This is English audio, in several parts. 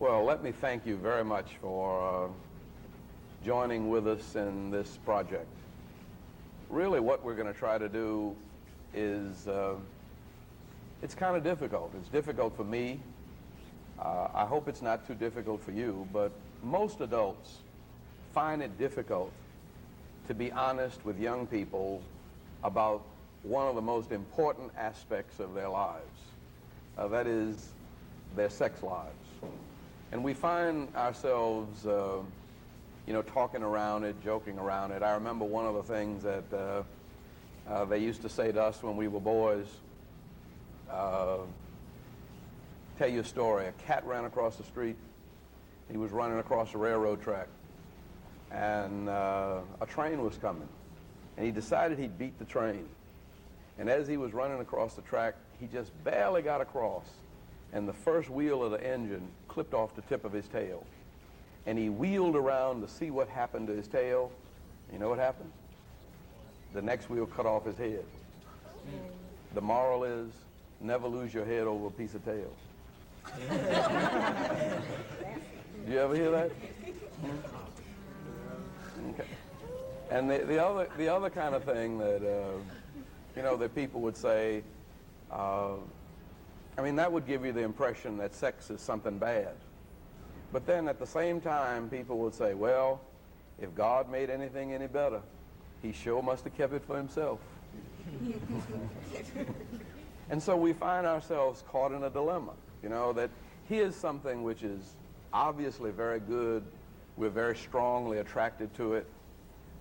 Well, let me thank you very much for joining with us in this project. Really what we're going to try to do is, it's kind of difficult. It's difficult for me. I hope it's not too difficult for you, but most adults find it difficult to be honest with young people about one of the most important aspects of their lives. That is their sex lives. And we find ourselves, talking around it, joking around it. I remember one of the things that they used to say to us when we were boys, tell you a story. A cat ran across the street. He was running across a railroad track, and a train was coming. And he decided he'd beat the train. And as he was running across the track, he just barely got across, and the first wheel of the engine clipped off the tip of his tail. And he wheeled around to see what happened to his tail. You know what happened? The next wheel cut off his head. The moral is, never lose your head over a piece of tail. Do you ever hear that? Okay. And the other kind of thing that that people would say, that would give you the impression that sex is something bad. But then at the same time, people would say, well, if God made anything any better, he sure must have kept it for himself. And so we find ourselves caught in a dilemma, that here's something which is obviously very good, we're very strongly attracted to it,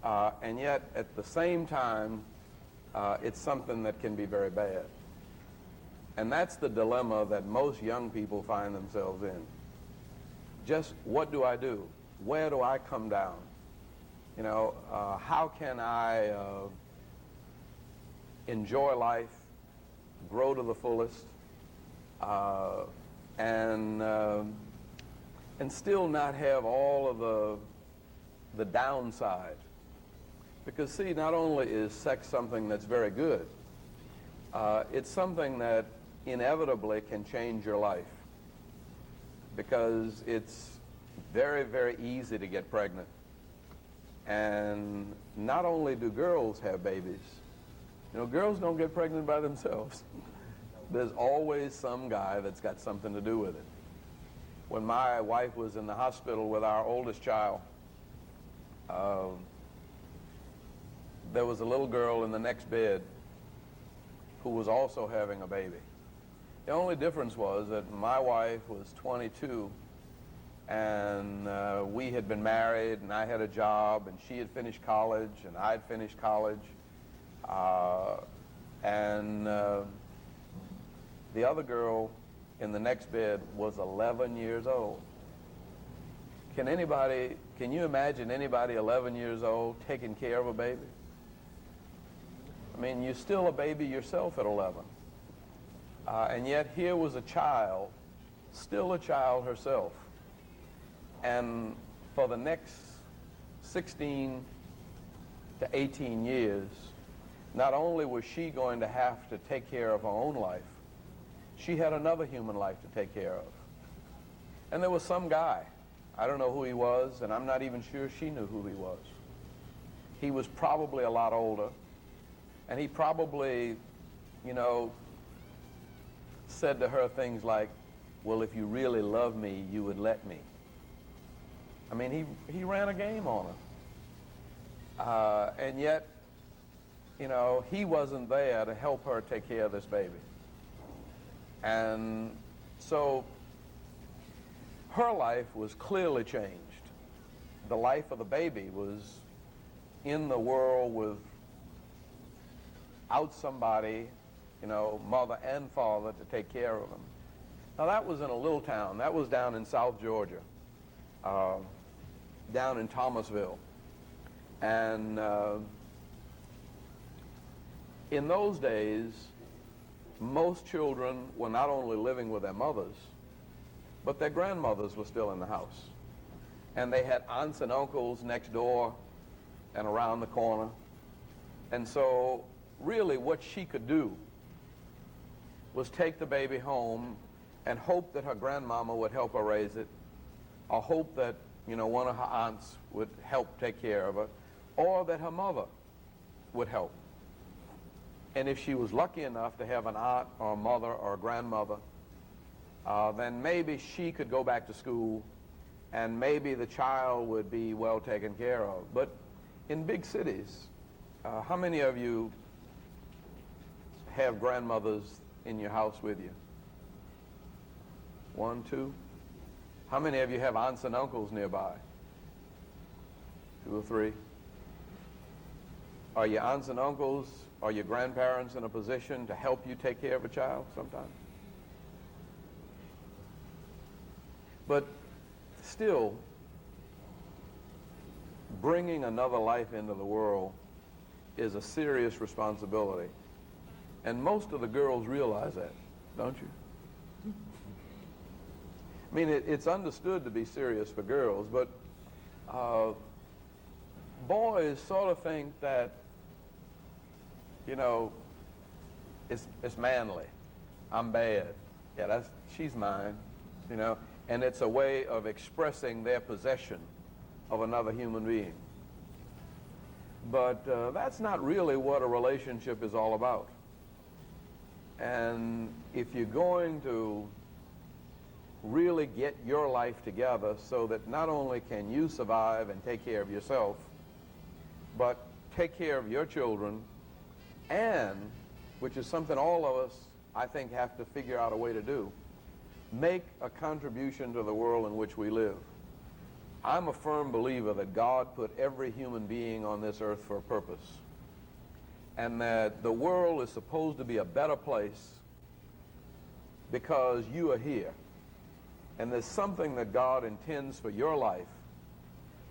and yet at the same time, it's something that can be very bad. And that's the dilemma that most young people find themselves in. Just what do I do? Where do I come down? How can I enjoy life, grow to the fullest, and still not have all of the downside? Because see, not only is sex something that's very good, it's something that inevitably can change your life, because it's very, very easy to get pregnant. And not only do girls have babies, girls don't get pregnant by themselves. There's always some guy that's got something to do with it. When my wife was in the hospital with our oldest child, there was a little girl in the next bed who was also having a baby. The only difference was that my wife was 22, and we had been married, and I had a job, and she had finished college, and I'd finished college. The other girl in the next bed was 11 years old. Can you imagine anybody 11 years old taking care of a baby? You're still a baby yourself at 11. And yet here was a child, still a child herself. And for the next 16 to 18 years, not only was she going to have to take care of her own life, she had another human life to take care of. And there was some guy, I don't know who he was, and I'm not even sure she knew who he was. He was probably a lot older, and he probably, said to her things like, well, if you really love me, you would let me. He ran a game on her. And yet, he wasn't there to help her take care of this baby. And so her life was clearly changed. The life of the baby was in the world without somebody, mother and father, to take care of him. Now that was in a little town. That was down in South Georgia, down in Thomasville. And in those days, most children were not only living with their mothers, but their grandmothers were still in the house. And they had aunts and uncles next door and around the corner. And so really what she could do was take the baby home and hope that her grandmama would help her raise it, or hope that, one of her aunts would help take care of her, or that her mother would help. And if she was lucky enough to have an aunt or a mother or a grandmother, then maybe she could go back to school and maybe the child would be well taken care of. But in big cities, how many of you have grandmothers in your house with you? One, two? How many of you have aunts and uncles nearby? Two or three? Are your aunts and uncles or your grandparents in a position to help you take care of a child sometime? But still, bringing another life into the world is a serious responsibility. And most of the girls realize that, don't you? I mean, it's understood to be serious for girls, but boys sort of think that, it's manly. I'm bad. Yeah, she's mine, and it's a way of expressing their possession of another human being. But that's not really what a relationship is all about. And if you're going to really get your life together so that not only can you survive and take care of yourself, but take care of your children, and, which is something all of us, I think, have to figure out a way to do, make a contribution to the world in which we live. I'm a firm believer that God put every human being on this earth for a purpose, and that the world is supposed to be a better place because you are here. And there's something that God intends for your life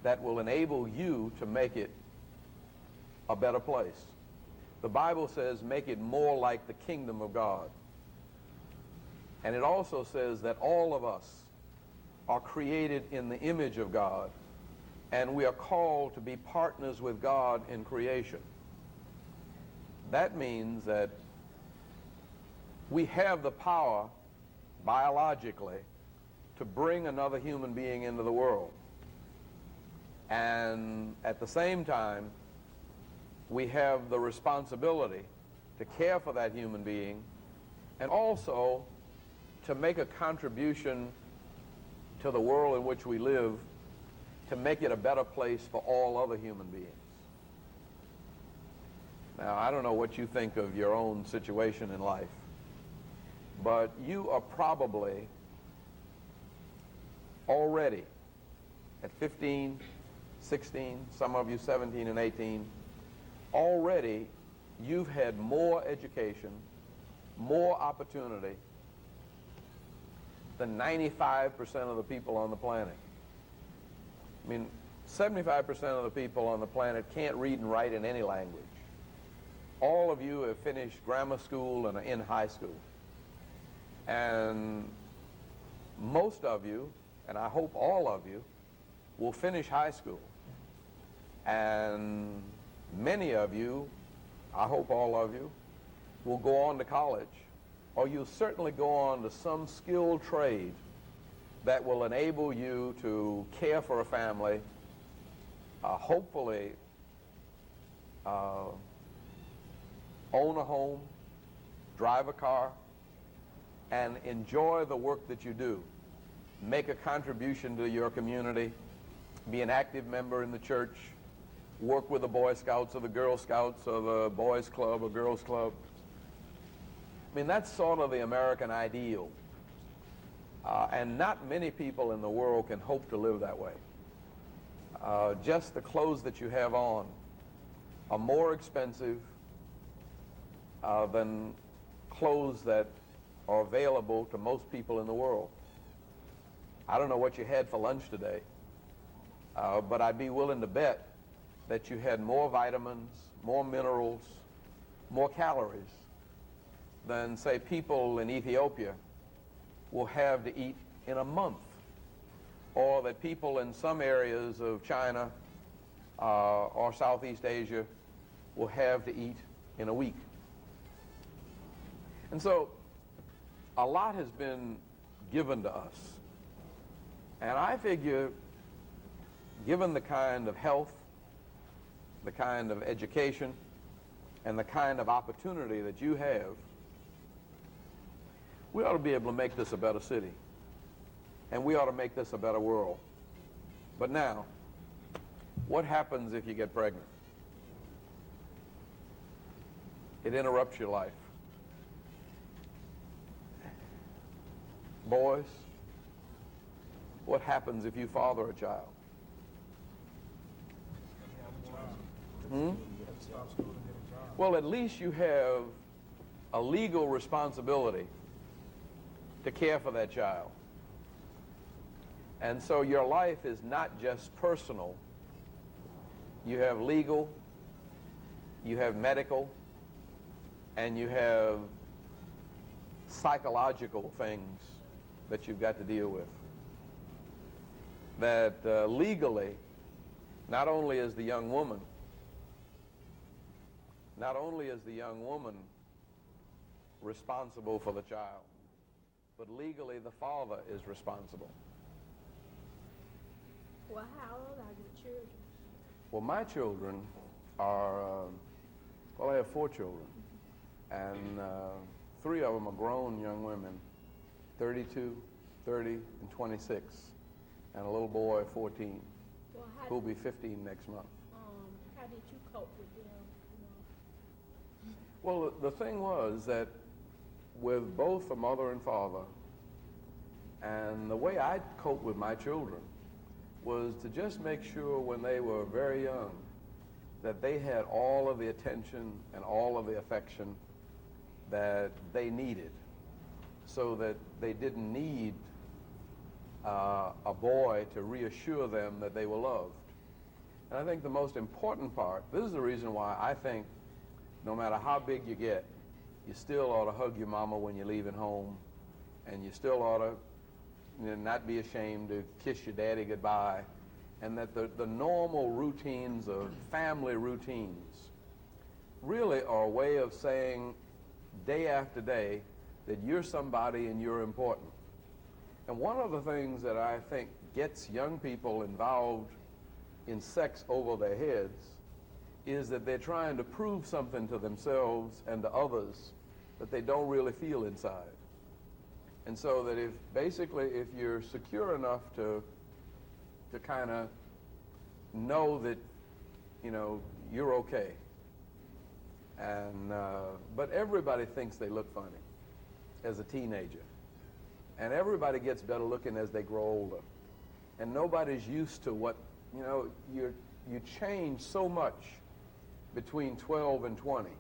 that will enable you to make it a better place. The Bible says, make it more like the kingdom of God. And it also says that all of us are created in the image of God, and we are called to be partners with God in creation. That means that we have the power, biologically, to bring another human being into the world. And at the same time, we have the responsibility to care for that human being and also to make a contribution to the world in which we live to make it a better place for all other human beings. Now, I don't know what you think of your own situation in life, but you are probably already at 15, 16, some of you 17 and 18, already you've had more education, more opportunity than 95% of the people on the planet. I mean, 75% of the people on the planet can't read and write in any language. All of you have finished grammar school and are in high school. And most of you, and I hope all of you, will finish high school. And many of you, I hope all of you, will go on to college, or you'll certainly go on to some skilled trade that will enable you to care for a family, hopefully own a home, drive a car, and enjoy the work that you do. Make a contribution to your community, be an active member in the church, work with the Boy Scouts or the Girl Scouts or the Boys Club or Girls Club. I mean, that's sort of the American ideal. And not many people in the world can hope to live that way. Just the clothes that you have on are more expensive than clothes that are available to most people in the world. I don't know what you had for lunch today, but I'd be willing to bet that you had more vitamins, more minerals, more calories than, say, people in Ethiopia will have to eat in a month, or that people in some areas of China or Southeast Asia will have to eat in a week. And so a lot has been given to us And I figure, given the kind of health, the kind of education, and the kind of opportunity that you have, we ought to be able to make this a better city. And we ought to make this a better world. But now, what happens if you get pregnant? It interrupts your life. Boys, what happens if you father a child? Well, at least you have a legal responsibility to care for that child. And so your life is not just personal. You have legal, you have medical, and you have psychological things that you've got to deal with. That legally, not only is the young woman responsible for the child, but legally the father is responsible. Well, how old are your children? Well, my children are, I have 4 children, and 3 of them are grown young women, 32, 30, and 26, and a little boy, 14, who'll be 15 next month. How did you cope with them? Well, the thing was that with both the mother and father, and the way I coped with my children was to just make sure when they were very young that they had all of the attention and all of the affection that they needed, so that they didn't need a boy to reassure them that they were loved. And I think the most important part, this is the reason why I think no matter how big you get, you still ought to hug your mama when you're leaving home, and you still ought to not be ashamed to kiss your daddy goodbye, and that the normal routines of family routines really are a way of saying day after day that you're somebody and you're important. And one of the things that I think gets young people involved in sex over their heads is that they're trying to prove something to themselves and to others that they don't really feel inside. And so that if you're secure enough to kind of know that, you're okay. And, but everybody thinks they look funny as a teenager. And everybody gets better looking as they grow older. And nobody's used to what, you change so much between 12 and 20.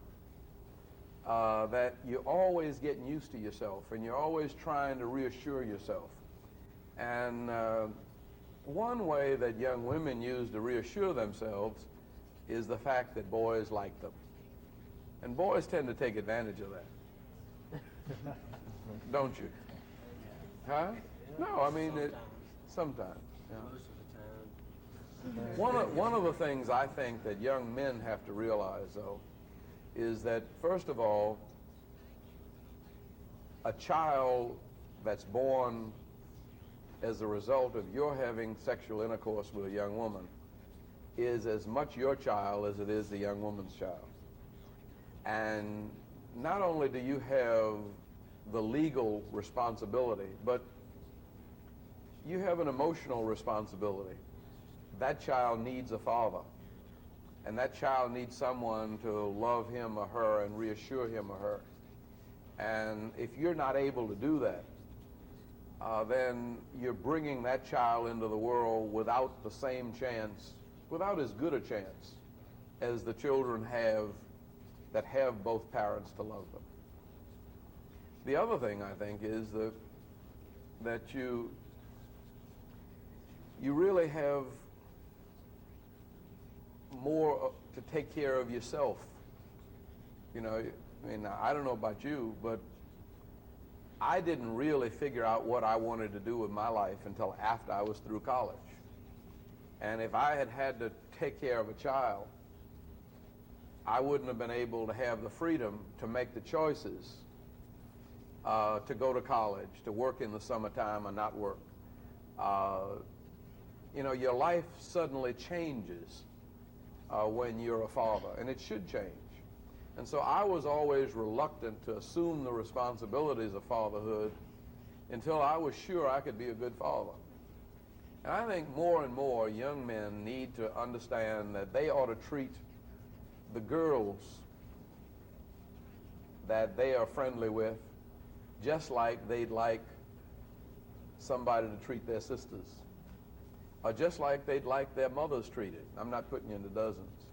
That you're always getting used to yourself, and you're always trying to reassure yourself. And one way that young women use to reassure themselves is the fact that boys like them. And boys tend to take advantage of that. Don't you? Huh? No, I mean, sometimes. Yeah. One of the things I think that young men have to realize, though, is that, first of all, a child that's born as a result of your having sexual intercourse with a young woman is as much your child as it is the young woman's child. And not only do you have the legal responsibility, but you have an emotional responsibility. That child needs a father. And that child needs someone to love him or her and reassure him or her. And if you're not able to do that, then you're bringing that child into the world without the same chance, without as good a chance as the children have that have both parents to love them. The other thing, I think, is that you really have more to take care of yourself. I don't know about you, but I didn't really figure out what I wanted to do with my life until after I was through college. And if I had had to take care of a child, I wouldn't have been able to have the freedom to make the choices to go to college, to work in the summertime or not work. You know, your life suddenly changes when you're a father, and it should change. And so I was always reluctant to assume the responsibilities of fatherhood until I was sure I could be a good father. And I think more and more young men need to understand that they ought to treat the girls that they are friendly with just like they'd like somebody to treat their sisters, or just like they'd like their mothers treated. I'm not putting you into dozens.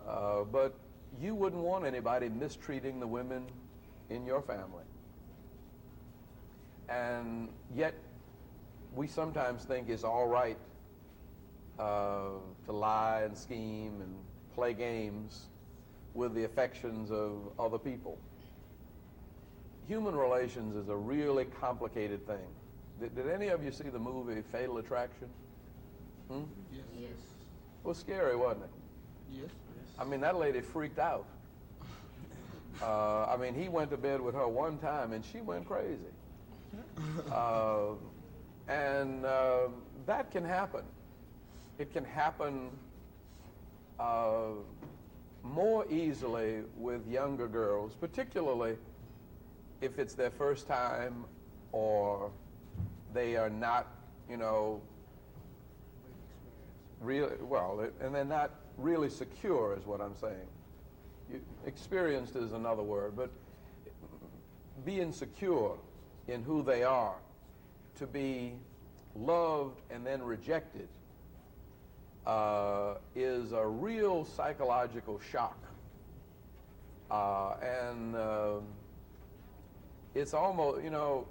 But you wouldn't want anybody mistreating the women in your family. And yet, we sometimes think it's all right to lie and scheme and play games with the affections of other people. Human relations is a really complicated thing. Did any of you see the movie Fatal Attraction? Yes. Yes. It was scary, wasn't it? Yes. I mean, that lady freaked out. I mean, he went to bed with her one time, and she went crazy. That can happen. It can happen more easily with younger girls, particularly if it's their first time or they are not, you know, really, well, and they're not really secure is what I'm saying. Experienced is another word, but being secure in who they are, to be loved and then rejected is a real psychological shock. It's almost, you know,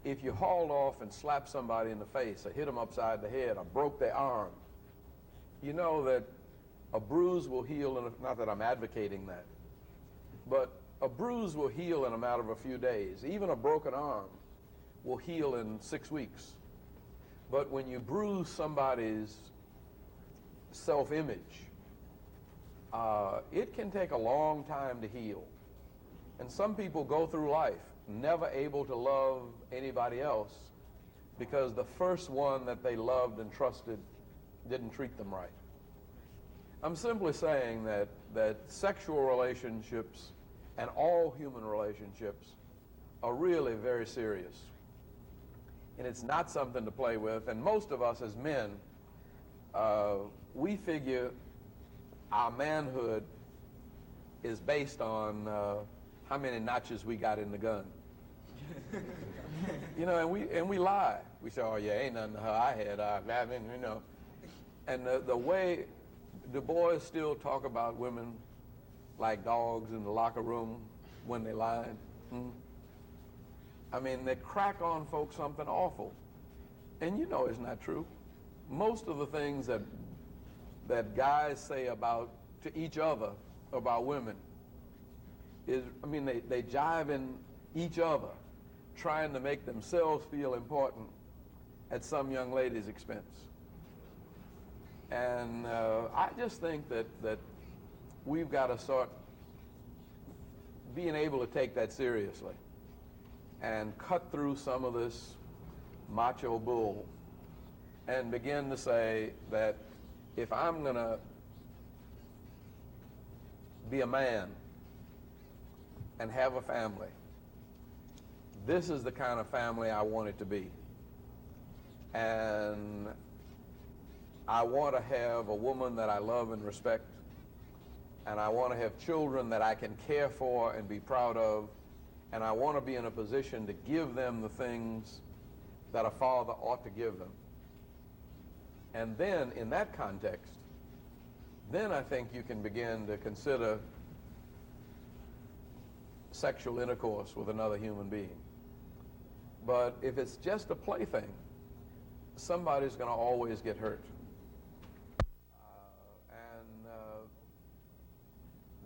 if you hauled off and slapped somebody in the face or hit them upside the head or broke their arm, you know that a bruise will heal, not that I'm advocating that, but a bruise will heal in a matter of a few days. Even a broken arm will heal in 6 weeks. But when you bruise somebody's self-image, it can take a long time to heal. And some people go through life never able to love anybody else because the first one that they loved and trusted didn't treat them right. I'm simply saying that sexual relationships and all human relationships are really very serious. And it's not something to play with. And most of us as men, we figure our manhood is based on how many notches we got in the gun. You know, and we lie. We say, oh yeah, ain't nothing to her. I had, you know. And the way the boys still talk about women like dogs in the locker room when they lied. I mean, they crack on folks something awful. And you know it's not true. Most of the things that guys say to each other about women is, I mean, they jive in each other, trying to make themselves feel important at some young lady's expense. And I just think that we've got to start being able to take that seriously and cut through some of this macho bull and begin to say that if I'm going to be a man and have a family, this is the kind of family I want it to be. And I want to have a woman that I love and respect, and I want to have children that I can care for and be proud of, and I want to be in a position to give them the things that a father ought to give them. And then, in that context, then I think you can begin to consider sexual intercourse with another human being. But if it's just a plaything, somebody's going to always get hurt.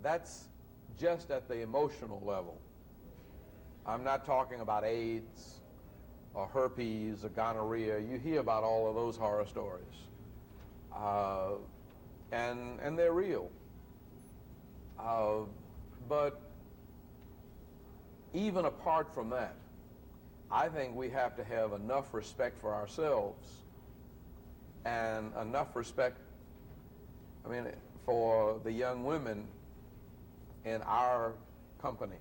That's just at the emotional level. I'm not talking about AIDS or herpes or gonorrhea. You hear about all of those horror stories. And they're real. But even apart from that, I think we have to have enough respect for ourselves and enough respect, for the young women in our company,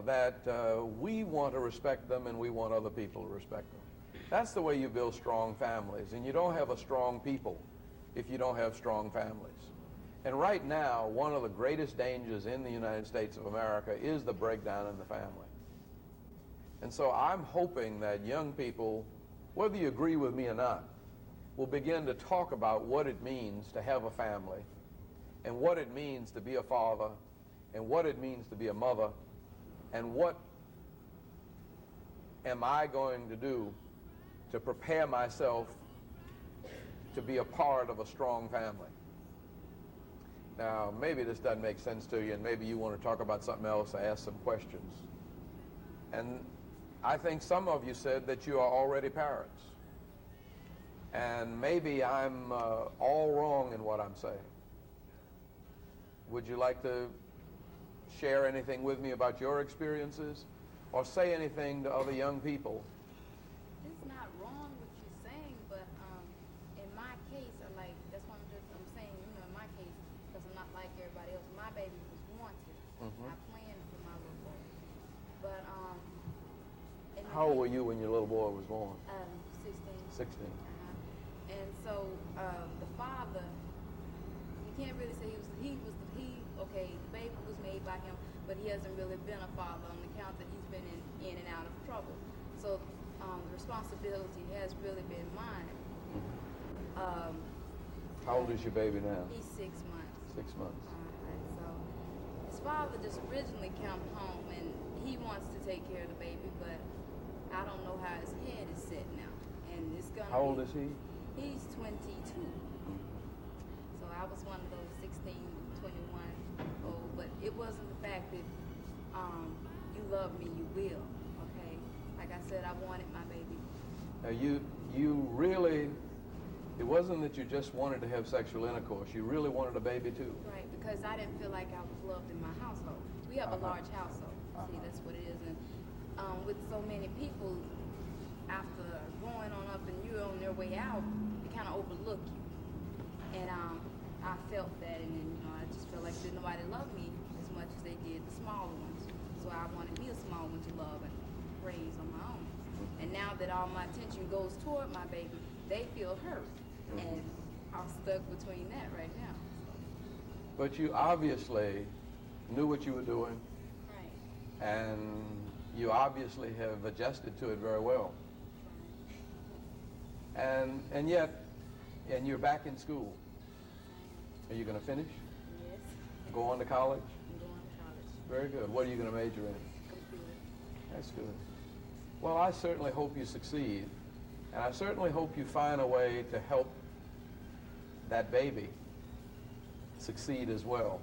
that we want to respect them and we want other people to respect them. That's the way you build strong families, and you don't have a strong people if you don't have strong families. And right now, one of the greatest dangers in the United States of America is the breakdown in the family. And so I'm hoping that young people, whether you agree with me or not, will begin to talk about what it means to have a family, and what it means to be a father, and what it means to be a mother, and what am I going to do to prepare myself to be a part of a strong family. Now, maybe this doesn't make sense to you, and maybe you want to talk about something else or ask some questions. And I think some of you said that you are already parents. And maybe I'm all wrong in what I'm saying. Would you like to share anything with me about your experiences, or say anything to other young people? It's not wrong what you're saying, but in my case, that's why I'm saying, in my case, because I'm not like everybody else. My baby was wanted. I planned for my little boy. But how old were you when your little boy was born? 16. 16. And so the father, you can't really say okay, the baby was made by him, but he hasn't really been a father on the account that he's been in and out of trouble. So the responsibility has really been mine. How old is your baby now? He's 6 months. 6 months. So his father just originally came home, and he wants to take care of the baby, but I don't know how his head is set now. And it's gonna How old is he? He's 22. So I was one of those 16, 21 old, but it wasn't the fact that you love me, you will, okay? Like I said, I wanted my baby. Now you really, it wasn't that you just wanted to have sexual intercourse, you really wanted a baby too. Right, because I didn't feel like I was loved in my household. We have a large household. See, that's what it is. And with so many people, after going on up and you're on their way out, they kind of overlook you. And I felt that, and then, I just felt like didn't nobody love me as much as they did the smaller ones. So I wanted me a small one to love and raise on my own. And now that all my attention goes toward my baby, they feel hurt. And I'm stuck between that right now. But you obviously knew what you were doing. Right. And you obviously have adjusted to it very well. And yet, you're back in school. Are you going to finish? Yes. Go on to college? I'm going to college. Very good. What are you going to major in? Computer. That's good. Well, I certainly hope you succeed, and I certainly hope you find a way to help that baby succeed as well.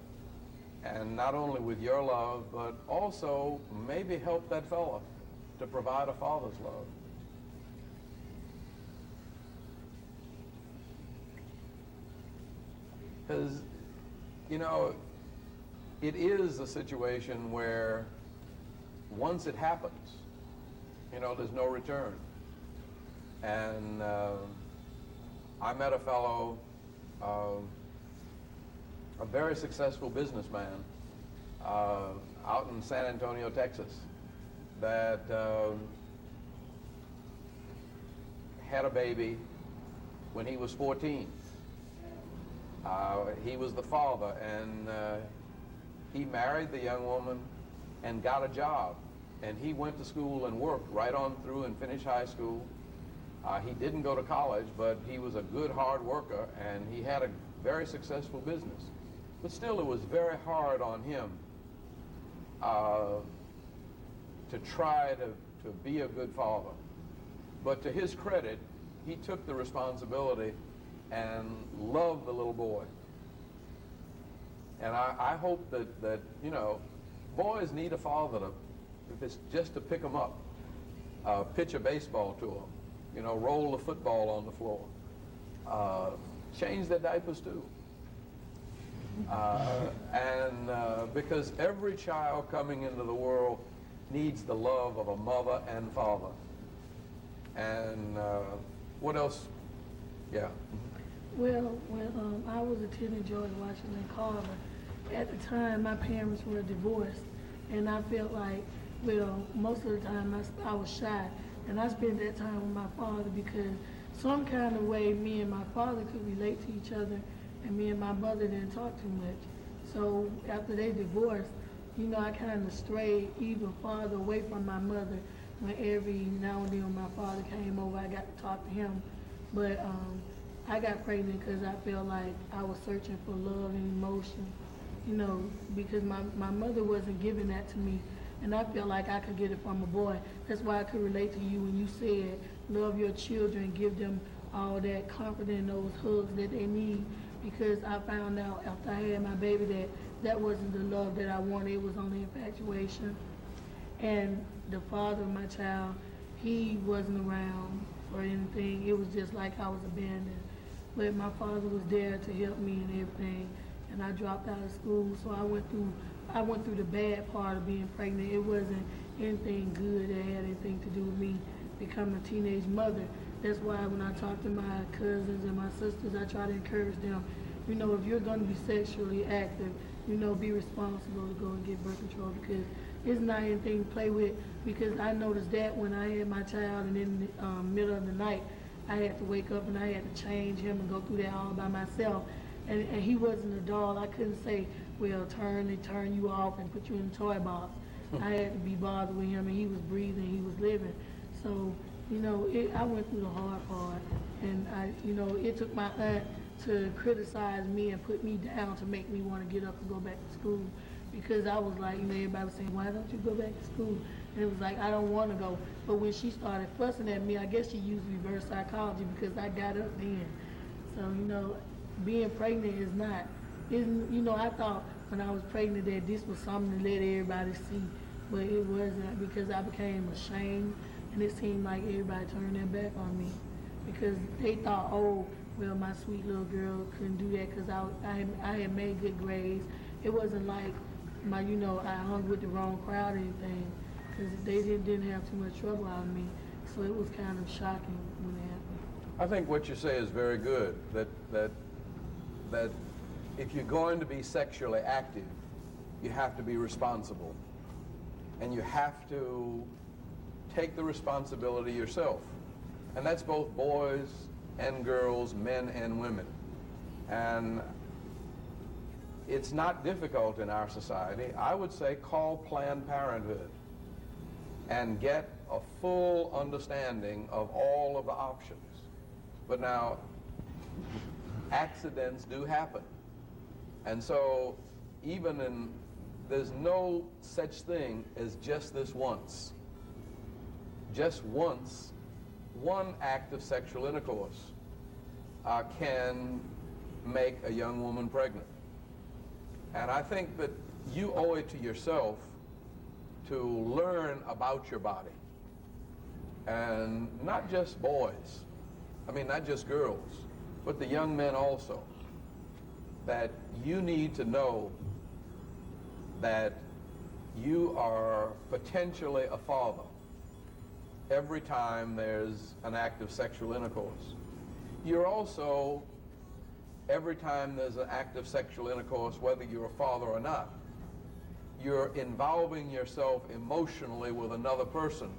And not only with your love, but also maybe help that fella to provide a father's love. Because, it is a situation where once it happens, there's no return. And I met a fellow, a very successful businessman out in San Antonio, Texas, that had a baby when he was 14. He was the father, and he married the young woman and got a job. And he went to school and worked right on through and finished high school. He didn't go to college, but he was a good, hard worker, and he had a very successful business. But still, it was very hard on him to try to be a good father. But to his credit, he took the responsibility and loved the little boy. And I hope that boys need a father if it's just to pick them up, pitch a baseball to them, roll the football on the floor, change their diapers too. And because every child coming into the world needs the love of a mother and father. And what else? Yeah. Well, when I was attending George Washington Carver, at the time my parents were divorced, and I felt like, well, most of the time I was shy, and I spent that time with my father because some kind of way me and my father could relate to each other, and me and my mother didn't talk too much. So after they divorced, you know, I kind of strayed even farther away from my mother. When every now and then when my father came over, I got to talk to him. But I got pregnant because I felt like I was searching for love and emotion, you know, because my mother wasn't giving that to me, and I felt like I could get it from a boy. That's why I could relate to you when you said, love your children, give them all that comfort and those hugs that they need, because I found out after I had my baby that that wasn't the love that I wanted. It was only infatuation. And the father of my child, he wasn't around or anything. It was just like I was abandoned. But my father was there to help me and everything. And I dropped out of school, so I went through the bad part of being pregnant. It wasn't anything good that had anything to do with me becoming a teenage mother. That's why when I talk to my cousins and my sisters, I try to encourage them, you know, if you're going to be sexually active, you know, be responsible to go and get birth control, because it's not anything to play with. Because I noticed that when I had my child, and in the middle of the night, I had to wake up and I had to change him and go through that all by myself. And he wasn't a doll. I couldn't say, well, turn you off and put you in the toy box. I had to be bothered with him, and he was breathing, he was living. So, you know, I went through the hard part, and it took my aunt to criticize me and put me down to make me want to get up and go back to school, because I was like, you know, everybody was saying, why don't you go back to school? And it was like, I don't want to go. But when she started fussing at me, I guess she used reverse psychology, because I got up then. So, you know, being pregnant is not, you know, I thought when I was pregnant that this was something to let everybody see, but it wasn't, because I became ashamed, and it seemed like everybody turned their back on me, because they thought, oh, well, my sweet little girl couldn't do that because I had made good grades. It wasn't like I hung with the wrong crowd or anything, because they didn't have too much trouble out of me. So it was kind of shocking when it happened. I think what you say is very good, that if you're going to be sexually active, you have to be responsible. And you have to take the responsibility yourself. And that's both boys and girls, men and women. And it's not difficult in our society. I would say call Planned Parenthood and get a full understanding of all of the options. But now, accidents do happen. And so there's no such thing as just this once. Just once, one act of sexual intercourse can make a young woman pregnant. And I think that you owe it to yourself to learn about your body. And not just boys, not just girls, but the young men also. That you need to know that you are potentially a father every time there's an act of sexual intercourse. You're also, every time there's an act of sexual intercourse, whether you're a father or not, you're involving yourself emotionally with another person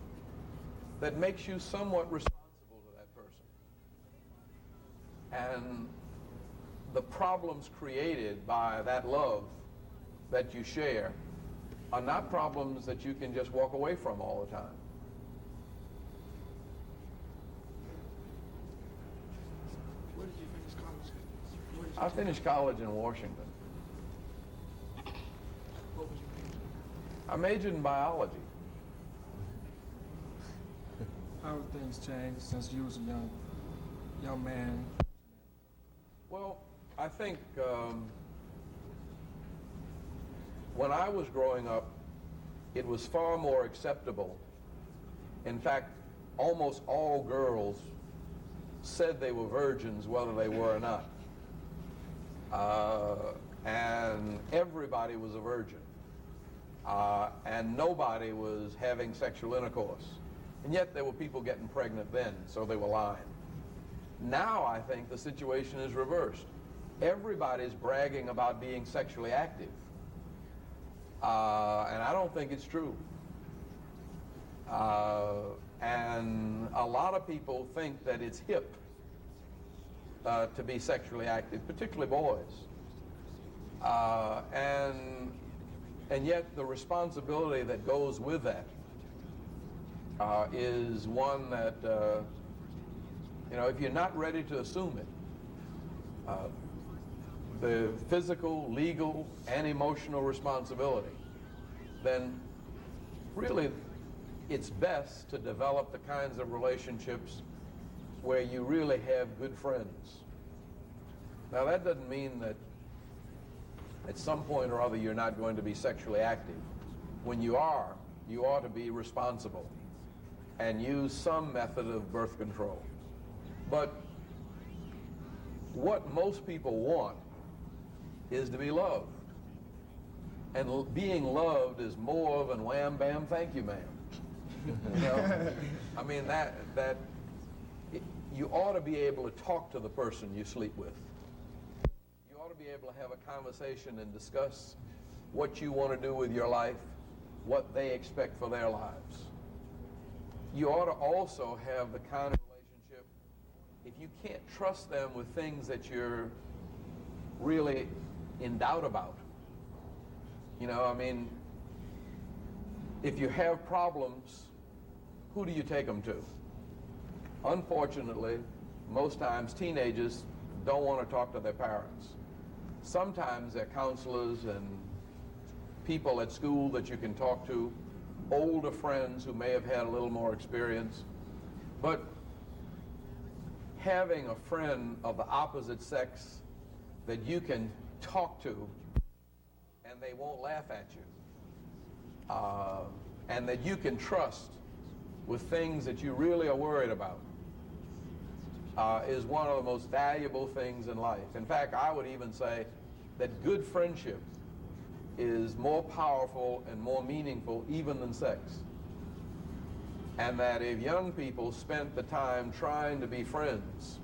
that makes you somewhat responsible to that person. And the problems created by that love that you share are not problems that you can just walk away from all the time. Where did you finish college? I finished college in Washington. What was your major? I majored in biology. How have things changed since you was a young man? Well, I think when I was growing up, it was far more acceptable. In fact, almost all girls said they were virgins, whether they were or not. And everybody was a virgin. and nobody was having sexual intercourse. And yet there were people getting pregnant then, so they were lying. Now I think the situation is reversed. Everybody's bragging about being sexually active. And I don't think it's true. And a lot of people think that it's hip to be sexually active, particularly boys. And yet the responsibility that goes with that is one that, if you're not ready to assume it, the physical, legal, and emotional responsibility, then really it's best to develop the kinds of relationships where you really have good friends. Now that doesn't mean that at some point or other you're not going to be sexually active. When you are, you ought to be responsible and use some method of birth control. But what most people want is to be loved. And being loved is more than wham, bam, thank you, ma'am. I mean, you ought to be able to talk to the person you sleep with. You ought to be able to have a conversation and discuss what you want to do with your life, what they expect for their lives. You ought to also have the kind of relationship, if you can't trust them with things that you're really in doubt about. If you have problems, who do you take them to? Unfortunately, most times teenagers don't want to talk to their parents. Sometimes they're counselors and people at school that you can talk to, older friends who may have had a little more experience. But having a friend of the opposite sex that you can talk to and they won't laugh at you, and that you can trust with things that you really are worried about, is one of the most valuable things in life. In fact, I would even say that good friendship is more powerful and more meaningful even than sex. And that if young people spent the time trying to be friends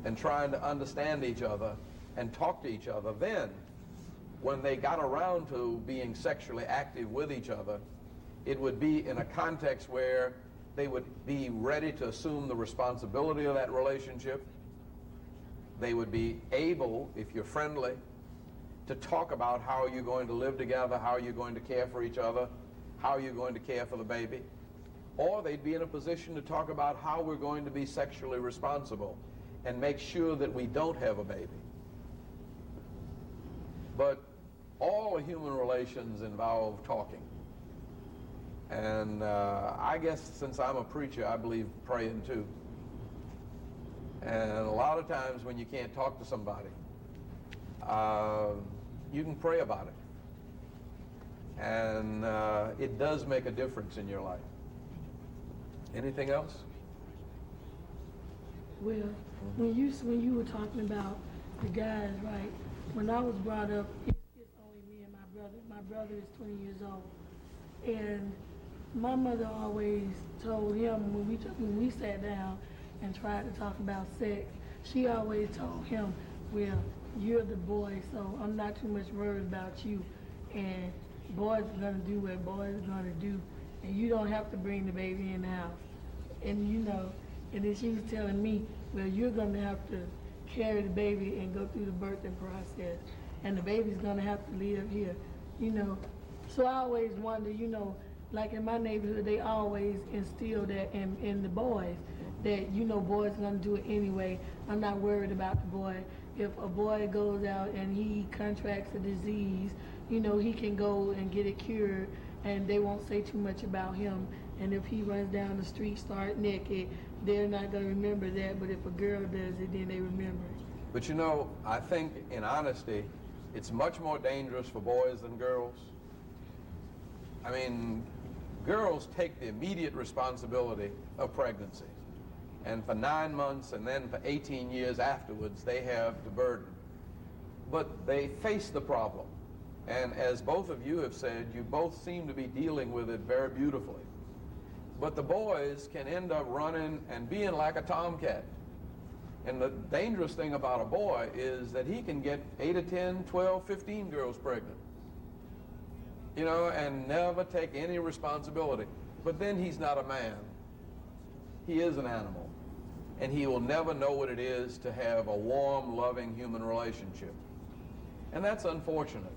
and trying to understand each other and talk to each other, then when they got around to being sexually active with each other, it would be in a context where they would be ready to assume the responsibility of that relationship. They would be able, if you're friendly, to talk about how you're going to live together, how you're going to care for each other, how you're going to care for the baby. Or they'd be in a position to talk about how we're going to be sexually responsible and make sure that we don't have a baby. But all human relations involve talking. And I guess since I'm a preacher, I believe praying too. And a lot of times when you can't talk to somebody, you can pray about it. And it does make a difference in your life. Anything else? Well, when you were talking about the guys, right? When I was brought up, it's only me and my brother. My brother is 20 years old, and my mother always told him when we sat down and tried to talk about sex, she always told him, well, you're the boy, so I'm not too much worried about you, and boys are gonna do what boys are gonna do, and you don't have to bring the baby in the house. And and then she was telling me, well, you're gonna have to carry the baby and go through the birthing process, and the baby's gonna have to live here, So I always wonder, like in my neighborhood, they always instill that in the boys, that, boys are gonna do it anyway. I'm not worried about the boy. If a boy goes out and he contracts a disease, he can go and get it cured, and they won't say too much about him. And if he runs down the street, start naked, they're not going to remember that. But if a girl does it, then they remember it. But I think in honesty, it's much more dangerous for boys than girls. I mean, girls take the immediate responsibility of pregnancy. And for 9 months and then for 18 years afterwards, they have the burden. But they face the problem. And as both of you have said, you both seem to be dealing with it very beautifully. But the boys can end up running and being like a tomcat. And the dangerous thing about a boy is that he can get 8 or 10, 12, 15 girls pregnant, you know, and never take any responsibility. But then he's not a man. He is an animal. And he will never know what it is to have a warm, loving human relationship. And that's unfortunate,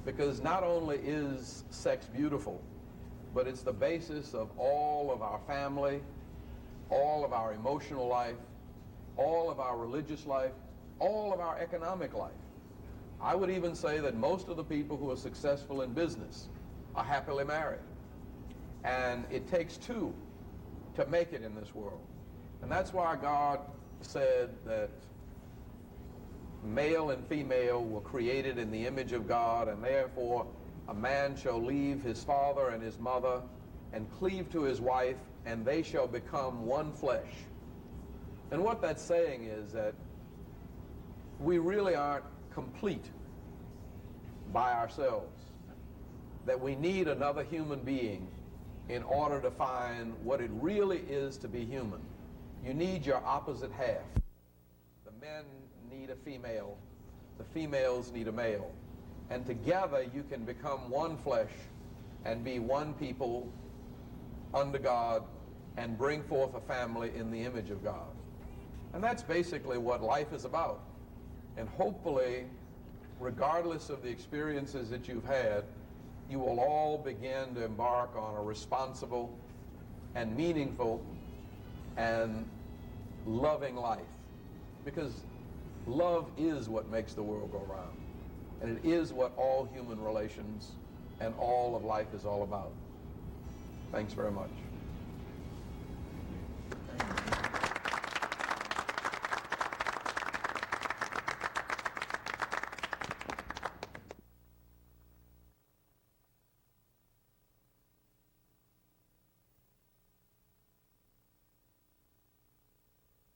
because not only is sex beautiful, but it's the basis of all of our family, all of our emotional life, all of our religious life, all of our economic life. I would even say that most of the people who are successful in business are happily married. And it takes two to make it in this world. And that's why God said that male and female were created in the image of God, and therefore a man shall leave his father and his mother and cleave to his wife, and they shall become one flesh. And what that's saying is that we really aren't complete by ourselves, that we need another human being in order to find what it really is to be human. You need your opposite half. The men need a female, the females need a male, and together you can become one flesh and be one people under God and bring forth a family in the image of God. And that's basically what life is about. And hopefully, regardless of the experiences that you've had, you will all begin to embark on a responsible and meaningful and loving life. Because love is what makes the world go round. And it is what all human relations and all of life is all about. Thanks very much.